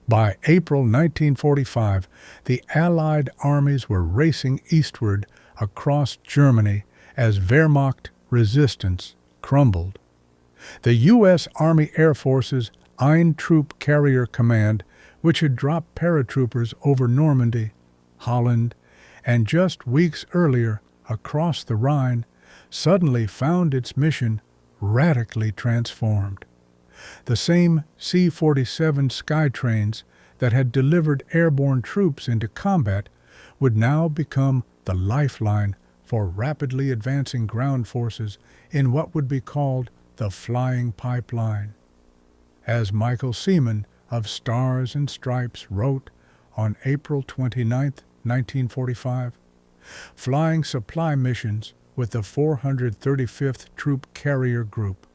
By April 1945, the Allied armies were racing eastward across Germany as Wehrmacht resistance crumbled. The U.S. Army Air Force's Ein Troop Carrier Command, which had dropped paratroopers over Normandy, Holland, and just weeks earlier across the Rhine, suddenly found its mission radically transformed. The same C-47 Skytrains that had delivered airborne troops into combat would now become the lifeline for rapidly advancing ground forces in what would be called the flying pipeline. As Michael Seaman of Stars and Stripes wrote on April 29, 1945, flying supply missions with the 435th Troop Carrier Group,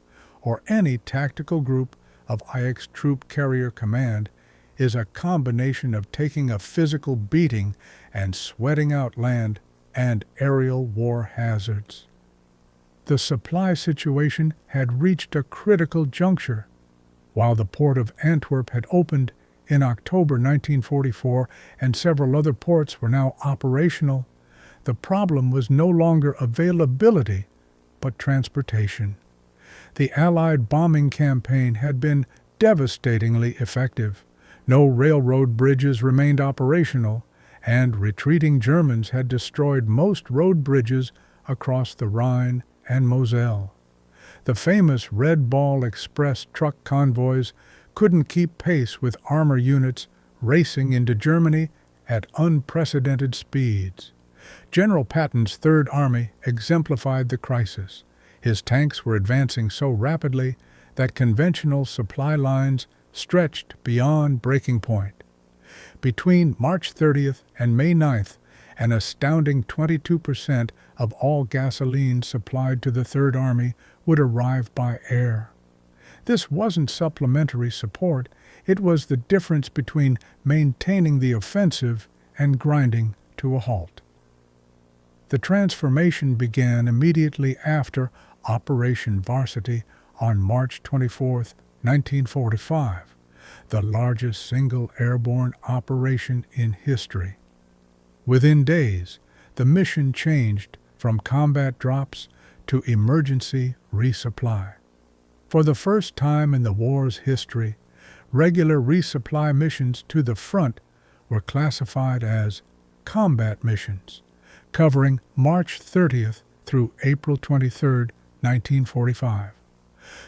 or any tactical group of IX Troop Carrier Command, is a combination of taking a physical beating and sweating out land and aerial war hazards. The supply situation had reached a critical juncture. While the port of Antwerp had opened in October 1944 and several other ports were now operational, the problem was no longer availability, but transportation. The Allied bombing campaign had been devastatingly effective. No railroad bridges remained operational, and retreating Germans had destroyed most road bridges across the Rhine and Moselle. The famous Red Ball Express truck convoys couldn't keep pace with armor units racing into Germany at unprecedented speeds. General Patton's Third Army exemplified the crisis. His tanks were advancing so rapidly that conventional supply lines stretched beyond breaking point. Between March 30th and May 9th, an astounding 22% of all gasoline supplied to the Third Army would arrive by air. This wasn't supplementary support, it was the difference between maintaining the offensive and grinding to a halt. The transformation began immediately after Operation Varsity on March 24, 1945, the largest single airborne operation in history. Within days, the mission changed from combat drops to emergency resupply. For the first time in the war's history, regular resupply missions to the front were classified as combat missions, covering March 30th through April 23, 1945.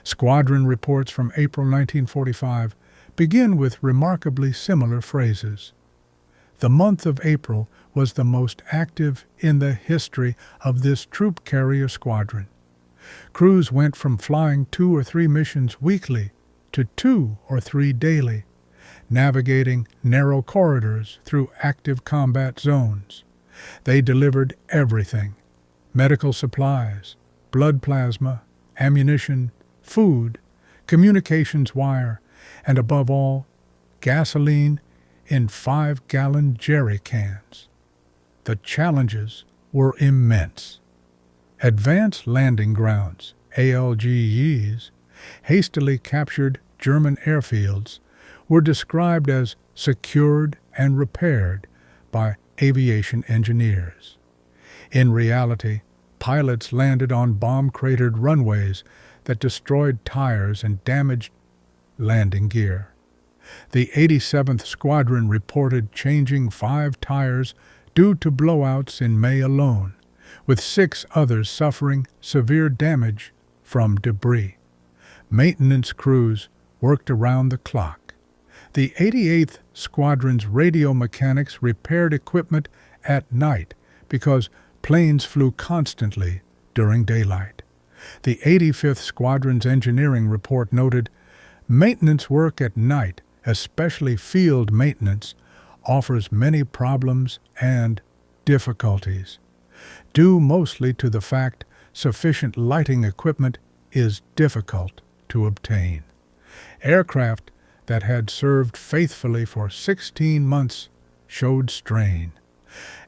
Squadron reports from April 1945 begin with remarkably similar phrases. The month of April was the most active in the history of this troop carrier squadron. Crews went from flying 2 or 3 missions weekly to 2 or 3 daily, navigating narrow corridors through active combat zones. They delivered everything: medical supplies, blood plasma, ammunition, food, communications wire, and above all, gasoline in 5-gallon jerry cans. The challenges were immense. Advanced Landing Grounds, ALGEs, hastily captured German airfields, were described as secured and repaired by aviation engineers. In reality, pilots landed on bomb-cratered runways that destroyed tires and damaged landing gear. The 87th Squadron reported changing 5 tires due to blowouts in May alone, with 6 others suffering severe damage from debris. Maintenance crews worked around the clock. The 88th Squadron's radio mechanics repaired equipment at night because planes flew constantly during daylight. The 85th Squadron's engineering report noted, "Maintenance work at night, especially field maintenance, offers many problems and difficulties, due mostly to the fact sufficient lighting equipment is difficult to obtain." Aircraft that had served faithfully for 16 months showed strain.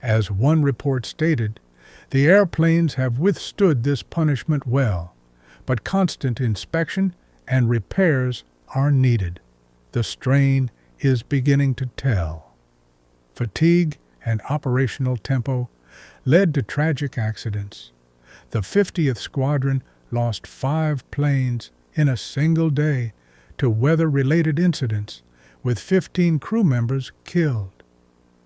As one report stated, "The airplanes have withstood this punishment well, but constant inspection and repairs are needed. The strain is beginning to tell. Fatigue and operational tempo led to tragic accidents. The 50th Squadron lost 5 planes in a single day to weather-related incidents, with 15 crew members killed.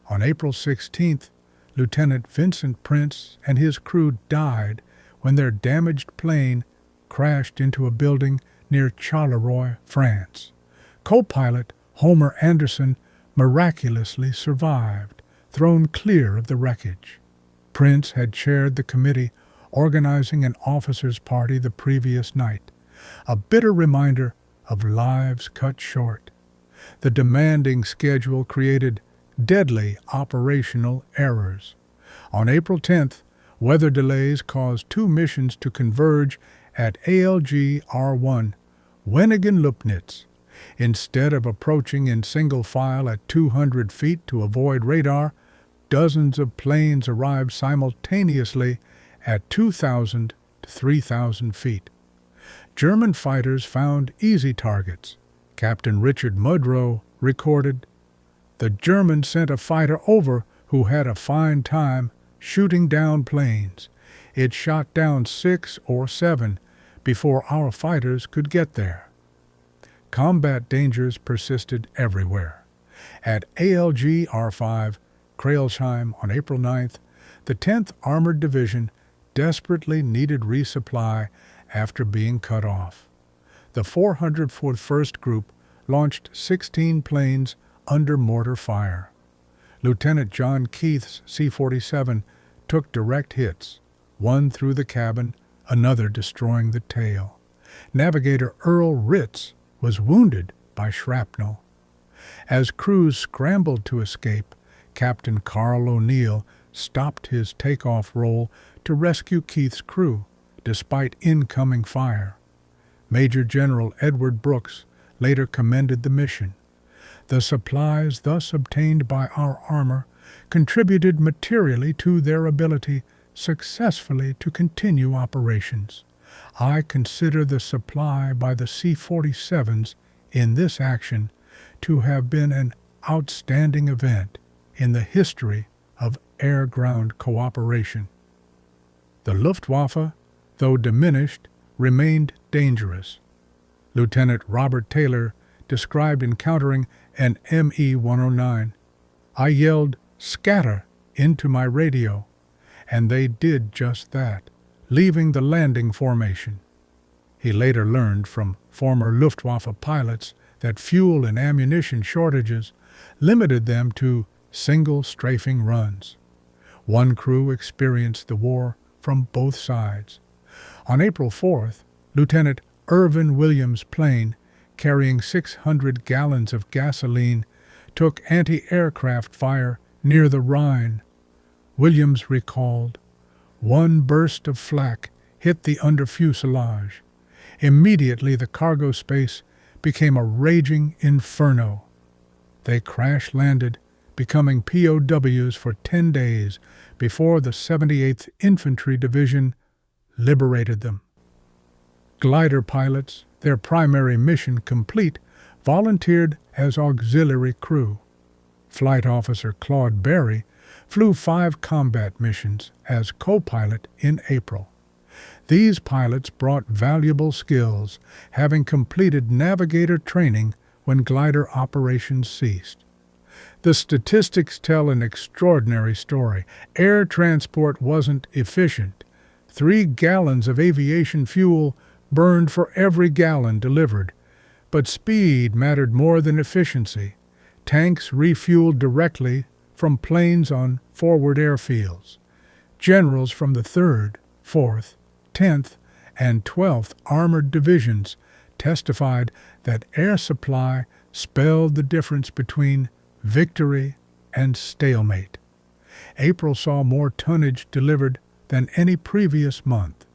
On April 16th, Lieutenant Vincent Prince and his crew died when their damaged plane crashed into a building near Charleroi, France. Co-pilot Homer Anderson miraculously survived, thrown clear of the wreckage. Prince had chaired the committee organizing an officers' party the previous night, a bitter reminder of lives cut short. The demanding schedule created deadly operational errors. On April 10th, weather delays caused 2 missions to converge at ALG R1, Wenningen-Lupnitz. Instead of approaching in single file at 200 feet to avoid radar, dozens of planes arrived simultaneously at 2,000 to 3,000 feet. German fighters found easy targets. Captain Richard Mudrow recorded, "The Germans sent a fighter over who had a fine time shooting down planes. It shot down 6 or 7 before our fighters could get there." Combat dangers persisted everywhere. At ALG R5, Crailsheim on April 9th, the 10th Armored Division desperately needed resupply after being cut off. The 401st Group launched 16 planes under mortar fire. Lieutenant John Keith's C-47 took direct hits, one through the cabin, another destroying the tail. Navigator Earl Ritz was wounded by shrapnel. As crews scrambled to escape, Captain Carl O'Neill stopped his takeoff roll to rescue Keith's crew, despite incoming fire. Major General Edward Brooks later commended the mission. The supplies thus obtained by our armor contributed materially to their ability successfully to continue operations. I consider the supply by the C-47s in this action to have been an outstanding event in the history of air-ground cooperation. The Luftwaffe, though diminished, remained dangerous. Lieutenant Robert Taylor described encountering an ME-109. "I yelled, 'Scatter!' into my radio, and they did just that, leaving the landing formation." He later learned from former Luftwaffe pilots that fuel and ammunition shortages limited them to single strafing runs. One crew experienced the war from both sides. On April 4th, Lieutenant Irvin Williams' plane, carrying 600 gallons of gasoline, took anti-aircraft fire near the Rhine. Williams recalled, "One burst of flak hit the under fuselage. Immediately the cargo space became a raging inferno. They crash-landed, becoming POWs for 10 days before the 78th Infantry Division liberated them." Glider pilots, their primary mission complete, volunteered as auxiliary crew. Flight Officer Claude Berry flew 5 combat missions as co-pilot in April. These pilots brought valuable skills, having completed navigator training when glider operations ceased. The statistics tell an extraordinary story. Air transport wasn't efficient. 3 gallons of aviation fuel burned for every gallon delivered. But speed mattered more than efficiency. Tanks refueled directly from planes on forward airfields. Generals from the 3rd, 4th, 10th, and 12th Armored Divisions testified that air supply spelled the difference between victory and stalemate. April saw more tonnage delivered than any previous month.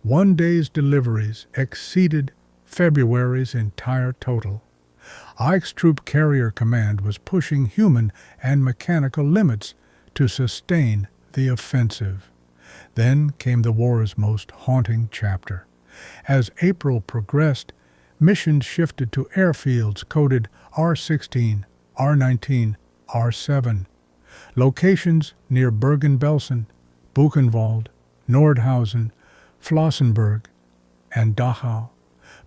One day's deliveries exceeded February's entire total. Ike's Troop Carrier Command was pushing human and mechanical limits to sustain the offensive. Then came the war's most haunting chapter. As April progressed, missions shifted to airfields coded R-16, R-19, R-7. Locations near Bergen-Belsen, Buchenwald, Nordhausen, Flossenburg, and Dachau.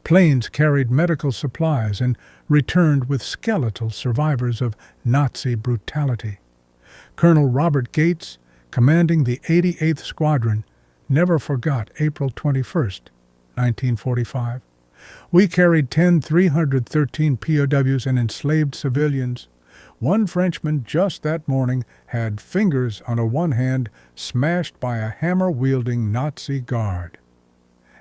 Planes carried medical supplies and returned with skeletal survivors of Nazi brutality. Colonel Robert Gates, commanding the 88th Squadron, never forgot April 21, 1945. We carried 10 313 POWs and enslaved civilians. One Frenchman just that morning had fingers on one hand smashed by a hammer-wielding Nazi guard.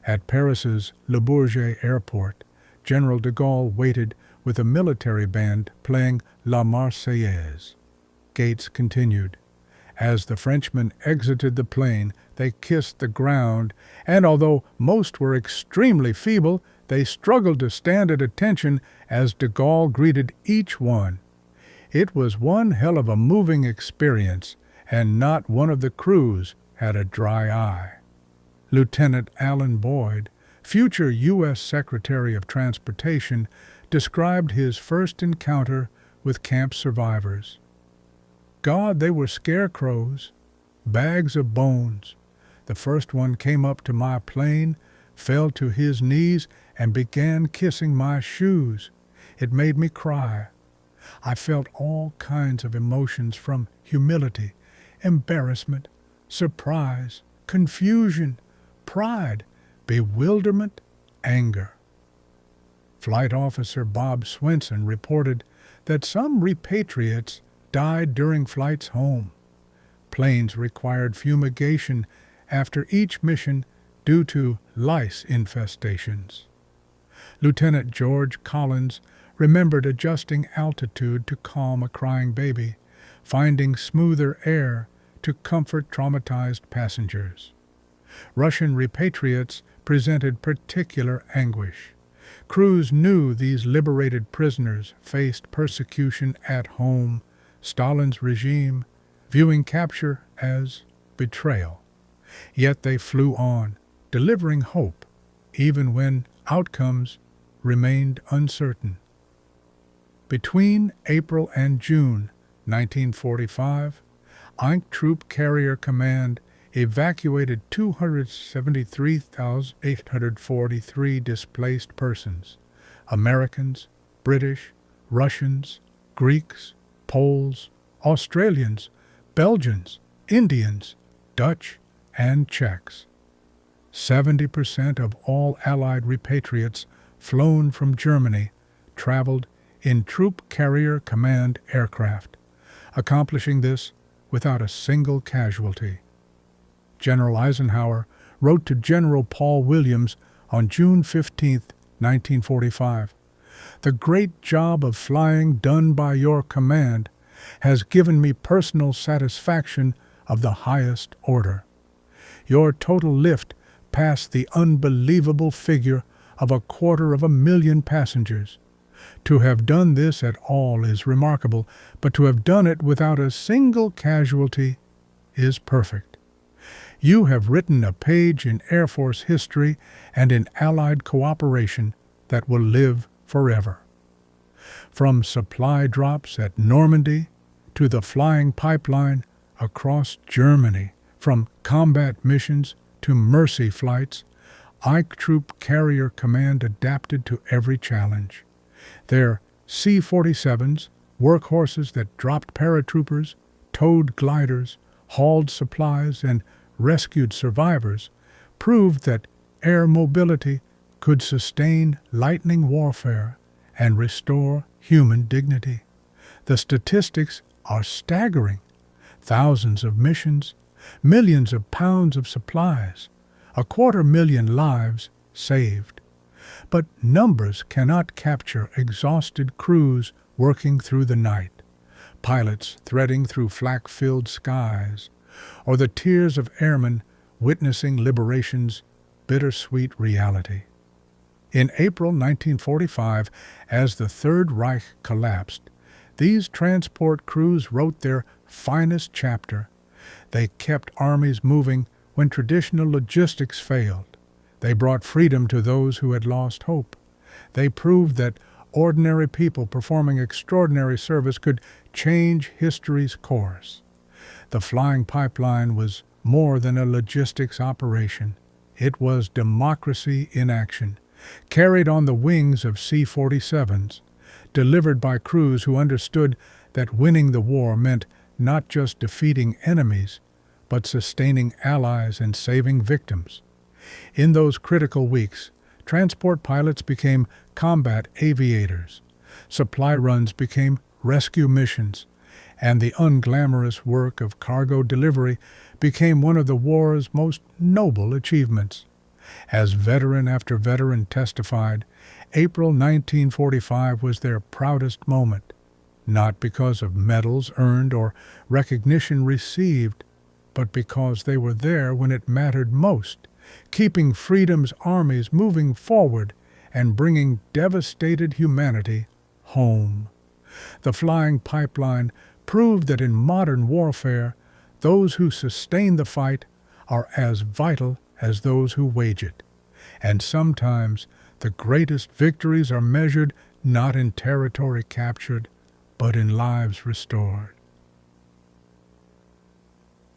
At Paris's Le Bourget airport, General de Gaulle waited with a military band playing La Marseillaise. Gates continued. As the Frenchmen exited the plane, they kissed the ground, and although most were extremely feeble, they struggled to stand at attention as de Gaulle greeted each one. It was one hell of a moving experience, and not one of the crews had a dry eye. Lieutenant Alan Boyd, future U.S. Secretary of Transportation, described his first encounter with camp survivors. God, they were scarecrows, bags of bones. The first one came up to my plane, fell to his knees, and began kissing my shoes. It made me cry. I felt all kinds of emotions from humility, embarrassment, surprise, confusion, pride, bewilderment, anger. Flight Officer Bob Swenson reported that some repatriates died during flights home. Planes required fumigation after each mission due to lice infestations. Lieutenant George Collins remembered adjusting altitude to calm a crying baby, finding smoother air to comfort traumatized passengers. Russian repatriates presented particular anguish. Crews knew these liberated prisoners faced persecution at home, Stalin's regime viewing capture as betrayal. Yet they flew on, delivering hope, even when outcomes remained uncertain. Between April and June 1945, Einck Troop Carrier Command evacuated 273,843 displaced persons, Americans, British, Russians, Greeks, Poles, Australians, Belgians, Indians, Dutch, and Czechs. 70% of all Allied repatriates flown from Germany traveled in Troop Carrier Command aircraft, accomplishing this without a single casualty. General Eisenhower wrote to General Paul Williams on June 15, 1945, "The great job of flying done by your command has given me personal satisfaction of the highest order. Your total lift passed the unbelievable figure of 250,000 passengers. To have done this at all is remarkable, but to have done it without a single casualty is perfect. You have written a page in Air Force history and in Allied cooperation that will live forever." From supply drops at Normandy to the flying pipeline across Germany, from combat missions to mercy flights, Einck Troop Carrier Command adapted to every challenge. Their C-47s, workhorses that dropped paratroopers, towed gliders, hauled supplies, and rescued survivors, proved that air mobility could sustain lightning warfare and restore human dignity. The statistics are staggering. Thousands of missions, millions of pounds of supplies, 250,000 lives saved. But numbers cannot capture exhausted crews working through the night, pilots threading through flak-filled skies, or the tears of airmen witnessing liberation's bittersweet reality. In April 1945, as the Third Reich collapsed, these transport crews wrote their finest chapter. They kept armies moving when traditional logistics failed. They brought freedom to those who had lost hope. They proved that ordinary people performing extraordinary service could change history's course. The flying pipeline was more than a logistics operation. It was democracy in action, carried on the wings of C-47s, delivered by crews who understood that winning the war meant not just defeating enemies, but sustaining allies and saving victims. In those critical weeks, transport pilots became combat aviators, supply runs became rescue missions, and the unglamorous work of cargo delivery became one of the war's most noble achievements. As veteran after veteran testified, April 1945 was their proudest moment, not because of medals earned or recognition received, but because they were there when it mattered most, keeping freedom's armies moving forward and bringing devastated humanity home. The flying pipeline proved that in modern warfare, those who sustain the fight are as vital as those who wage it. And sometimes the greatest victories are measured not in territory captured, but in lives restored.